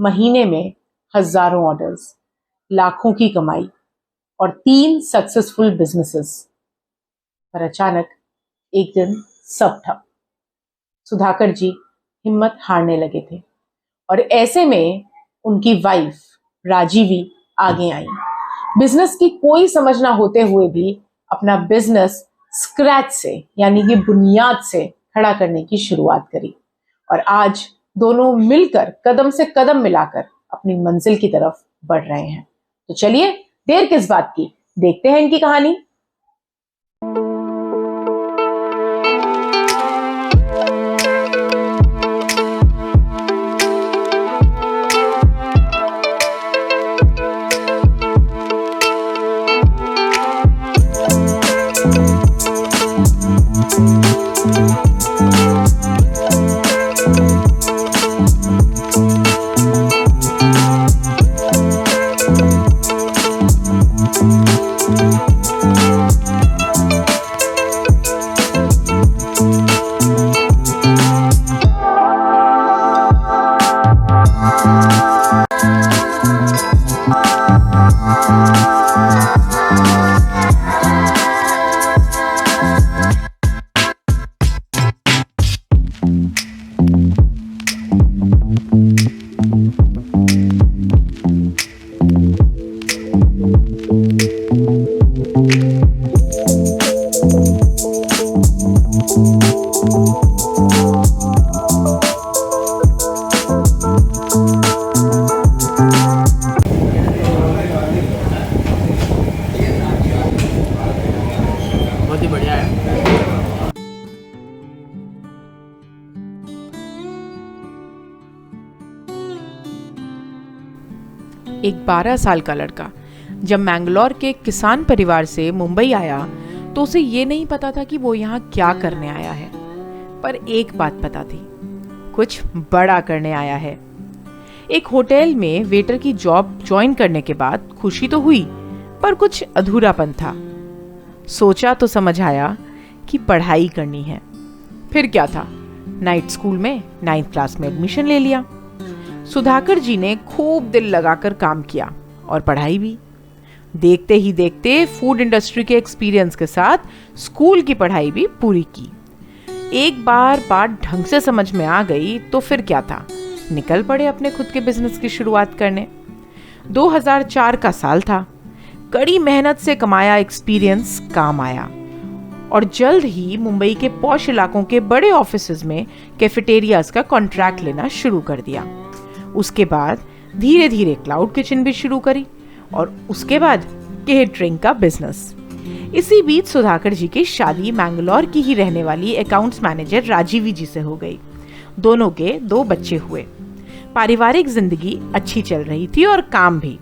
महीने में हजारों ऑर्डर्स, लाखों की कमाई और 3 सक्सेसफुल बिजनेसेस। पर अचानक एक दिन सब ठप। सुधाकर जी हिम्मत हारने लगे थे और ऐसे में उनकी वाइफ राजीवी आगे आई। बिजनेस की कोई समझ ना होते हुए भी अपना बिजनेस स्क्रैच से यानी कि बुनियाद से खड़ा करने की शुरुआत करी और आज दोनों मिलकर कदम से कदम मिलाकर अपनी मंजिल की तरफ बढ़ रहे हैं। तो चलिए देर किस बात की, देखते हैं इनकी कहानी। बहुत ही बढ़िया है। एक 12 साल का लड़का जब मैंगलोर के किसान परिवार से मुंबई आया तो उसे ये नहीं पता था कि वो यहाँ क्या करने आया है, पर एक बात पता थी, कुछ बड़ा करने आया है। एक होटल में वेटर की जॉब ज्वाइन करने के बाद खुशी तो हुई, पर कुछ अधूरापन था। सोचा तो समझ आया कि पढ़ाई करनी है। फिर क्या था, नाइट स्कूल में 9th क्लास में एडमिशन ले लिया। सुधाकर जी ने खूब दिल लगाकर काम किया और पढ़ाई भी। देखते ही देखते फूड इंडस्ट्री के एक्सपीरियंस के साथ स्कूल की पढ़ाई भी पूरी की। एक बार बात ढंग से समझ में आ गई तो फिर क्या था, निकल पड़े अपने खुद के बिजनेस की शुरुआत करने। 2004 का साल था। कड़ी मेहनत से कमाया एक्सपीरियंस काम आया और जल्द ही मुंबई के पॉश इलाकों के बड़े ऑफिसेज में कैफेटेरियाज का कॉन्ट्रैक्ट लेना शुरू कर दिया। उसके बाद धीरे धीरे क्लाउड किचन भी शुरू करी और उसके बाद केटरिंग का बिजनेस। इसी बीच सुधाकर जी की शादी मैंगलोर की ही रहने वाली अकाउंट्स मैनेजर राजीवी जी से हो गई। दोनों के 2 बच्चे हुए। पारिवारिक जिंदगी अच्छी चल रही थी और काम भी।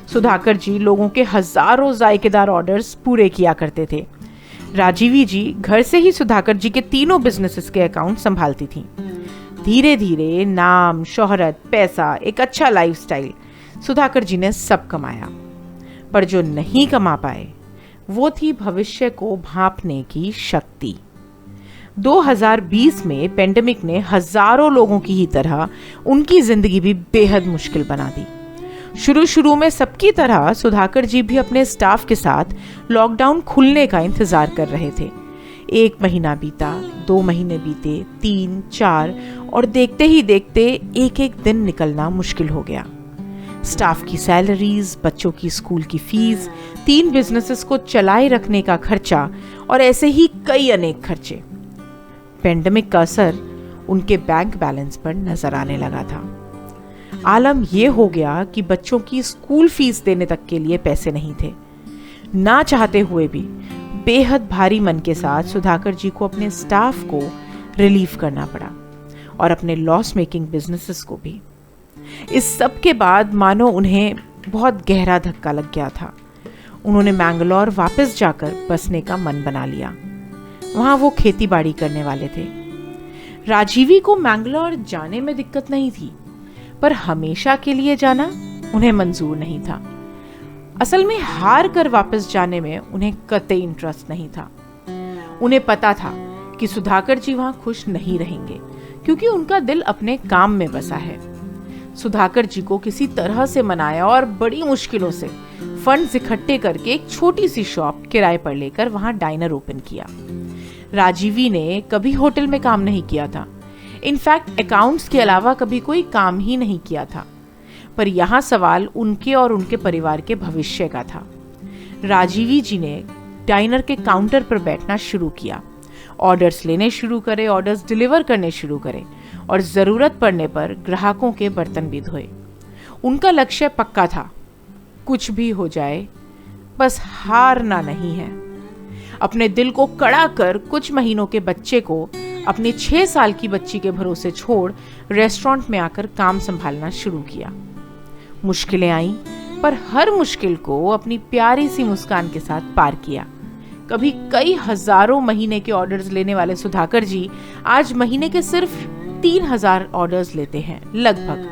सुधाकर जी लोगों के हजारों जायकेदार ऑर्डर्स पूरे किया करते थे। राजीवी जी घर से ही सुधाकर जी के 3 बिजनेसेस के अकाउंट संभालती थीं। धीरे धीरे नाम, शोहरत, पैसा, एक अच्छा लाइफस्टाइल, सुधाकर जी ने सब कमाया। पर जो नहीं कमा पाए वो थी भविष्य को भांपने की शक्ति। 2020 में पेंडेमिक ने हजारों लोगों की ही तरह उनकी जिंदगी भी बेहद मुश्किल बना दी। शुरू में सबकी तरह सुधाकर जी भी अपने स्टाफ के साथ लॉकडाउन खुलने का इंतजार कर रहे थे। 1 महीना बीता, 2 महीने बीते, 3, 4 और देखते ही देखते एक दिन निकलना मुश्किल हो गया। स्टाफ की सैलरीज, बच्चों की स्कूल की फीस, 3 बिजनेसेस को चलाए रखने का खर्चा और ऐसे ही कई अनेक खर्चे। पेंडेमिक का असर उनके बैंक बैलेंस पर नजर आने लगा था। आलम यह हो गया कि बच्चों की स्कूल फीस देने तक के लिए पैसे नहीं थे। ना चाहते हुए भी बेहद भारी मन के साथ सुधाकर जी को अपने स्टाफ को रिलीव करना पड़ा और अपने लॉस मेकिंग बिजनेसेस को भी। इस सब के बाद मानो उन्हें बहुत गहरा धक्का लग गया था। उन्होंने मैंगलोर वापस जाकर बसने का मन बना लिया। वहां वो खेती बाड़ी करने वाले थे। राजीवी को मैंगलोर जाने में दिक्कत नहीं थी, पर हमेशा के लिए जाना उन्हें मंजूर नहीं था। असल में हार कर वापस जाने में उन्हें कतई इंटरेस्ट नहीं था। उन्हें पता था कि सुधाकर जी वहां खुश नहीं रहेंगे क्योंकि उनका दिल अपने काम में बसा है। सुधाकर जी को किसी तरह से मनाया और बड़ी मुश्किलों से फंड्स इकट्ठे करके एक छोटी सी शॉप किराए पर लेकर वहां डाइनर ओपन किया। राजीवी ने कभी होटल में काम नहीं किया था, इनफैक्ट अकाउंट्स के अलावा कभी कोई काम ही नहीं किया था। पर यहाँ सवाल उनके और उनके परिवार के भविष्य का था। राजीवी जी ने डाइनर के काउंटर पर बैठना शुरू किया, ऑर्डर्स लेने शुरू करे, ऑर्डर्स डिलीवर करने शुरू करे और जरूरत पड़ने पर ग्राहकों के बर्तन भी धोए। उनका लक्ष्य पक्का था, कुछ भी हो जाए बस हारना नहीं है। अपने दिल को कड़ा कर कुछ महीनों के बच्चे को अपनी 6 साल की बच्ची के भरोसे छोड़ रेस्टोरेंट में आकर काम संभालना शुरू किया। मुश्किलें आईं, पर हर मुश्किल को अपनी प्यारी सी मुस्कान के साथ पार किया। कभी कई हजारों महीने के ऑर्डर्स लेने वाले सुधाकर जी आज महीने के सिर्फ 3000 ऑर्डर्स लेते हैं लगभग,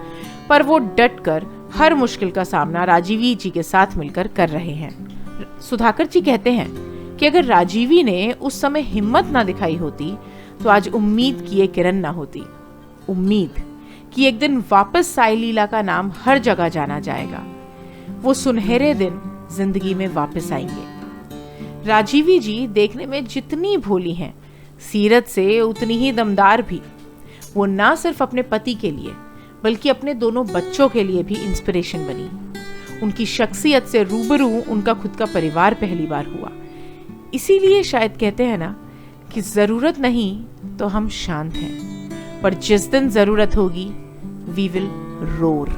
पर वो डट कर हर मुश्किल का सामना राजीवी जी के साथ मिलकर कर रहे हैं। सुधाकर जी कहते हैं कि अगर राजीवी ने उस समय हिम्मत ना दिखाई होती तो आज उम्मीद की ये किरण ना होती, उम्मीद कि एक दिन वापस साई लीला का नाम हर जगह जाना जाएगा। वो सुनहरे दिन जिंदगी में वापस आएंगे। राजीवी जी देखने में जितनी भोली हैं, सीरत से उतनी ही दमदार भी। वो ना सिर्फ अपने पति के लिए बल्कि अपने दोनों बच्चों के लिए भी इंस्पिरेशन बनी। उनकी शख्सियत से रूबरू उनका खुद का परिवार पहली बार हुआ। इसीलिए शायद कहते हैं ना कि जरूरत नहीं तो हम शांत हैं, पर जिस दिन जरूरत होगी वी विल रोर।